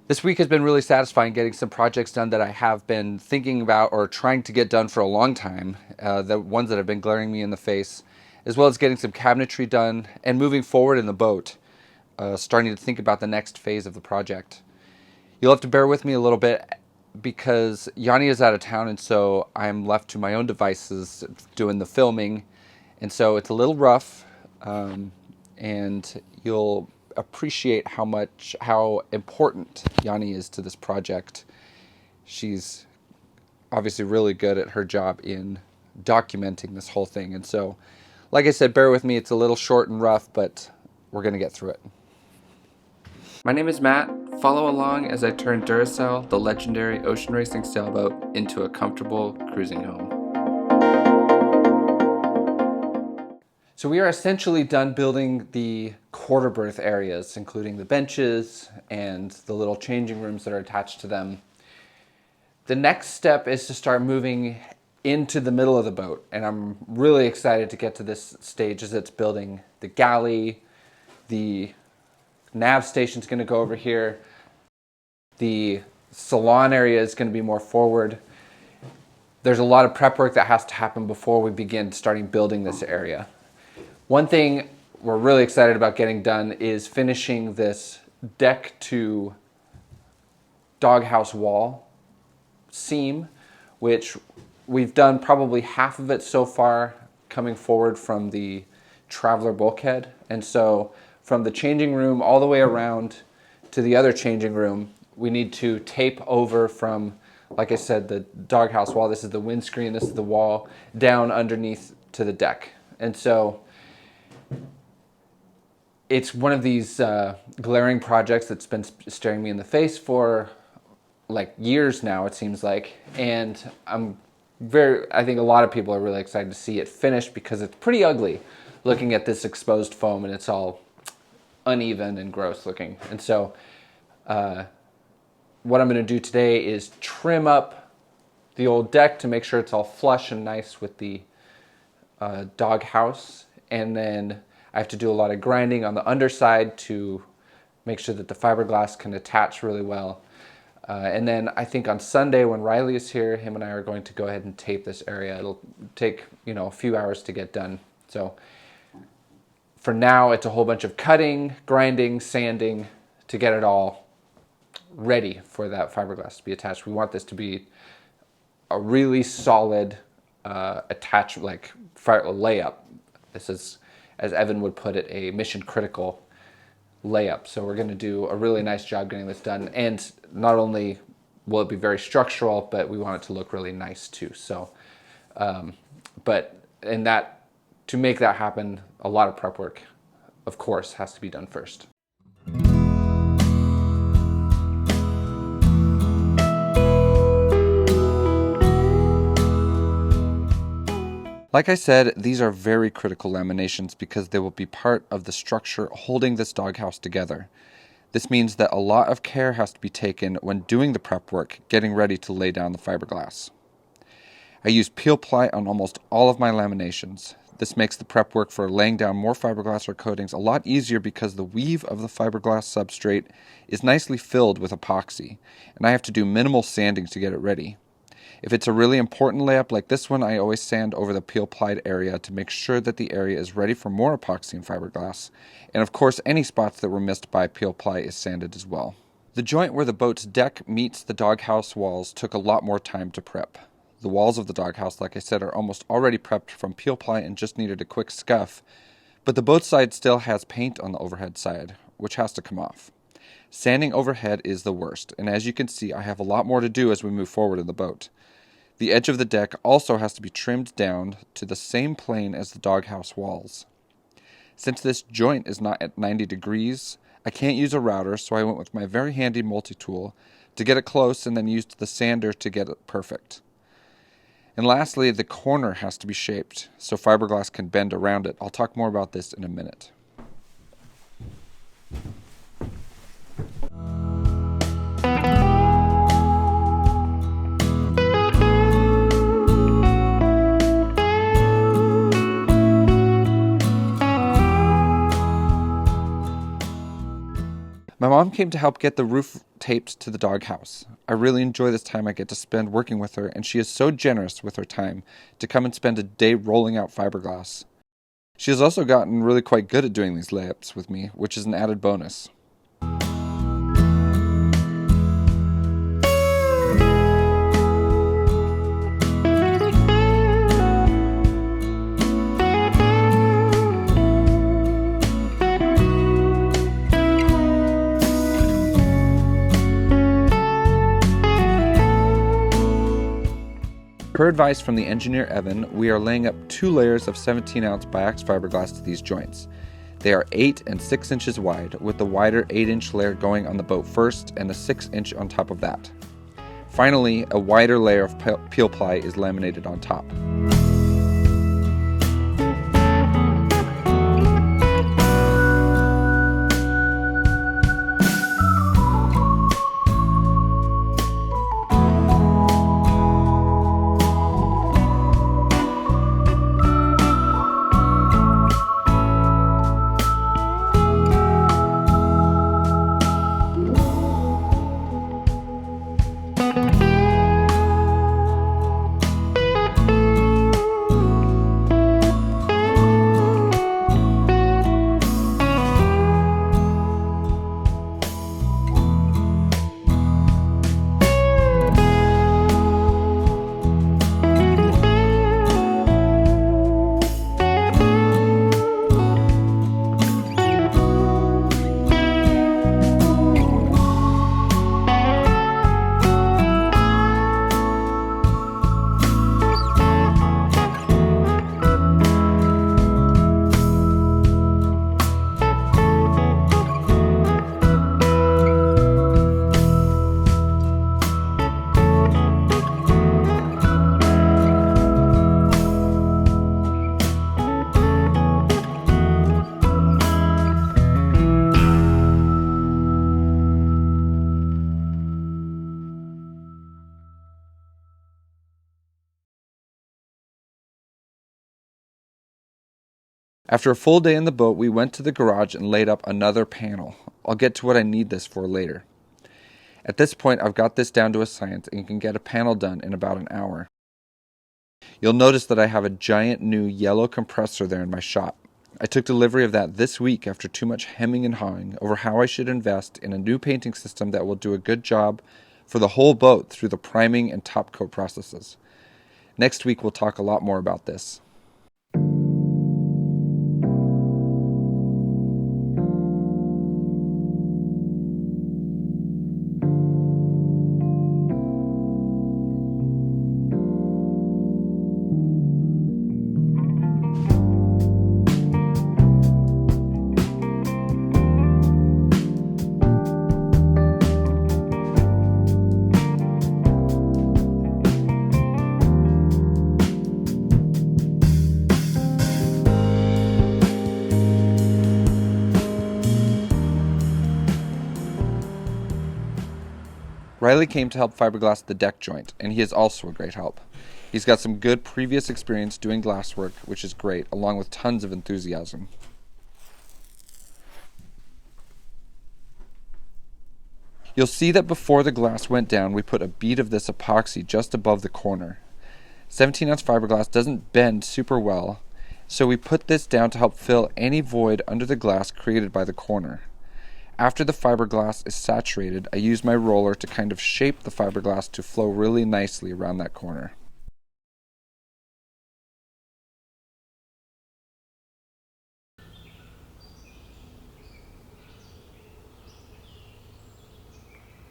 This week has been really satisfying getting some projects done that I have been thinking about or trying to get done for a long time, the ones that have been glaring me in the face, as well as getting some cabinetry done and moving forward in the boat, starting to think about the next phase of the project. You'll have to bear with me a little bit because Yanni is out of town, and so I'm left to my own devices doing the filming, and so it's a little rough, and you'll appreciate how important Yanni is to this project. She's obviously really good at her job in documenting this whole thing, and so, like I said, bear with me. It's a little short and rough, but we're going to get through it. My name is Matt. Follow along as I turn Duracell, the legendary ocean racing sailboat, into a comfortable cruising home. So we are essentially done building the quarter berth areas, including the benches and the little changing rooms that are attached to them. The next step is to start moving into the middle of the boat, and I'm really excited to get to this stage as it's building the galley. The nav station's going to go over here. The salon area is going to be more forward. There's a lot of prep work that has to happen before we begin starting building this area. One thing we're really excited about getting done is finishing this deck to doghouse wall seam, which we've done probably half of it so far coming forward from the traveler bulkhead. And so from the changing room all the way around to the other changing room, we need to tape over from, like I said, the doghouse wall. This is the windscreen, this is the wall, down underneath to the deck. And so it's one of these glaring projects that's been staring me in the face for like years now, it seems like. And I think a lot of people are really excited to see it finished because it's pretty ugly looking at this exposed foam, and it's all uneven and gross looking. And so what I'm going to do today is trim up the old deck to make sure it's all flush and nice with the dog house. And then I have to do a lot of grinding on the underside to make sure that the fiberglass can attach really well. And then I think on Sunday when Riley is here, him and I are going to go ahead and tape this area. It'll take, a few hours to get done. So for now, it's a whole bunch of cutting, grinding, sanding to get it all ready for that fiberglass to be attached. We want this to be a really solid attach, like layup. This is, as Evan would put it, a mission critical layup. So we're going to do a really nice job getting this done. And not only will it be very structural, but we want it to look really nice too. So, to make that happen, a lot of prep work, of course, has to be done first. Like I said, these are very critical laminations because they will be part of the structure holding this doghouse together. This means that a lot of care has to be taken when doing the prep work, getting ready to lay down the fiberglass. I use peel ply on almost all of my laminations. This makes the prep work for laying down more fiberglass or coatings a lot easier because the weave of the fiberglass substrate is nicely filled with epoxy, and I have to do minimal sanding to get it ready. If it's a really important layup like this one, I always sand over the peel-plied area to make sure that the area is ready for more epoxy and fiberglass. And of course, any spots that were missed by peel-ply is sanded as well. The joint where the boat's deck meets the doghouse walls took a lot more time to prep. The walls of the doghouse, like I said, are almost already prepped from peel-ply and just needed a quick scuff. But the boat side still has paint on the overhead side, which has to come off. Sanding overhead is the worst, and as you can see, I have a lot more to do as we move forward in the boat. The edge of the deck also has to be trimmed down to the same plane as the doghouse walls. Since this joint is not at 90 degrees, I can't use a router, so I went with my very handy multi-tool to get it close and then used the sander to get it perfect. And lastly, the corner has to be shaped so fiberglass can bend around it. I'll talk more about this in a minute. My My mom came to help get the roof taped to the doghouse. I really enjoy this time I get to spend working with her, and she is so generous with her time to come and spend a day rolling out fiberglass. She has also gotten really quite good at doing these layups with me, which is an added bonus. Per advice from the engineer Evan, we are laying up 2 layers of 17-ounce biax fiberglass to these joints. They are 8 and 6 inches wide, with the wider 8-inch layer going on the boat first and the 6-inch on top of that. Finally, a wider layer of peel ply is laminated on top. After a full day in the boat, we went to the garage and laid up another panel. I'll get to what I need this for later. At this point, I've got this down to a science and can get a panel done in about an hour. You'll notice that I have a giant new yellow compressor there in my shop. I took delivery of that this week after too much hemming and hawing over how I should invest in a new painting system that will do a good job for the whole boat through the priming and top coat processes. Next week, we'll talk a lot more about this. Riley came to help fiberglass the deck joint, and he is also a great help. He's got some good previous experience doing glasswork, which is great, along with tons of enthusiasm. You'll see that before the glass went down, we put a bead of this epoxy just above the corner. 17-ounce fiberglass doesn't bend super well, so we put this down to help fill any void under the glass created by the corner. After the fiberglass is saturated, I use my roller to kind of shape the fiberglass to flow really nicely around that corner.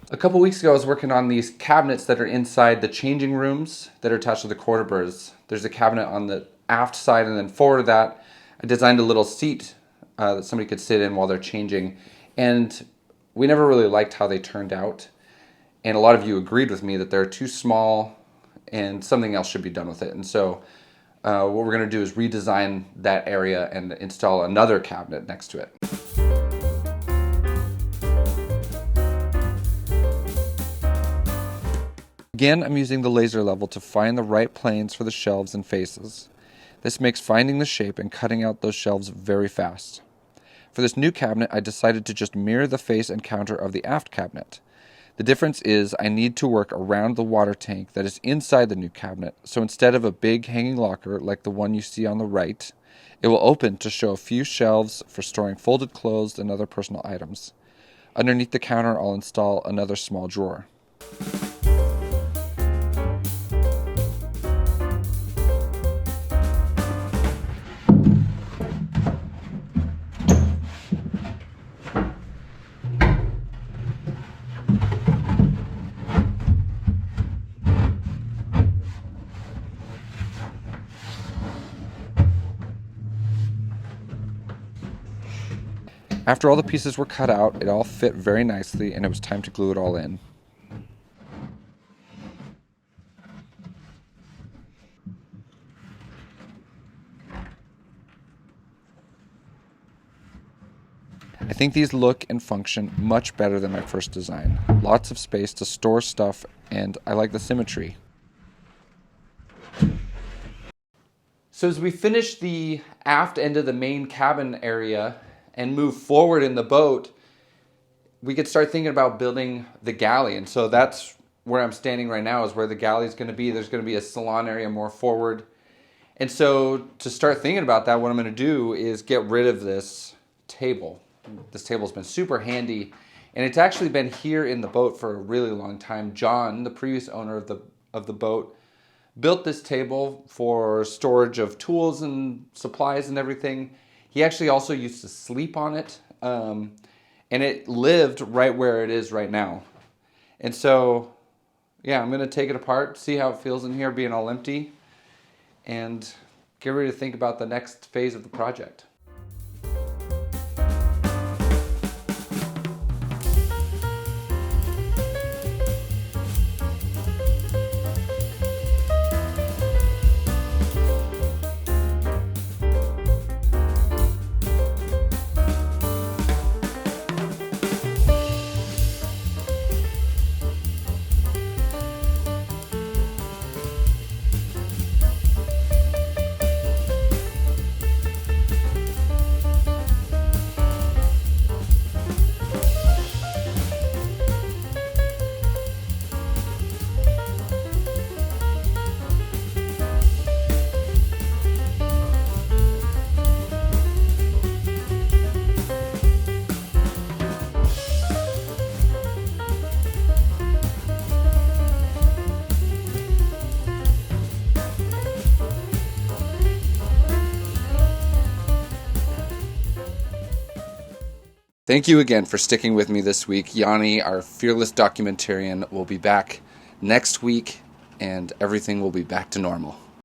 A couple weeks ago, I was working on these cabinets that are inside the changing rooms that are attached to the quarterbirds. There's a cabinet on the aft side, and then forward of that, I designed a little seat that somebody could sit in while they're changing. And we never really liked how they turned out. And a lot of you agreed with me that they're too small and something else should be done with it. And so what we're going to do is redesign that area and install another cabinet next to it. Again, I'm using the laser level to find the right planes for the shelves and faces. This makes finding the shape and cutting out those shelves very fast. For this new cabinet, I decided to just mirror the face and counter of the aft cabinet. The difference is I need to work around the water tank that is inside the new cabinet, so instead of a big hanging locker like the one you see on the right, it will open to show a few shelves for storing folded clothes and other personal items. Underneath the counter, I'll install another small drawer. After all the pieces were cut out, it all fit very nicely and it was time to glue it all in. I think these look and function much better than my first design. Lots of space to store stuff, and I like the symmetry. So as we finish the aft end of the main cabin area and move forward in the boat, we could start thinking about building the galley. And so that's where I'm standing right now, is where the galley is going to be. There's going to be a salon area more forward. And so to start thinking about that, what I'm going to do is get rid of this table. This table's been super handy, and it's actually been here in the boat for a really long time. John, the previous owner of the boat, built this table for storage of tools and supplies and everything. He actually also used to sleep on it, and it lived right where it is right now. And so, yeah, I'm going to take it apart, see how it feels in here being all empty, and get ready to think about the next phase of the project. Thank you again for sticking with me this week. Yanni, our fearless documentarian, will be back next week, and everything will be back to normal.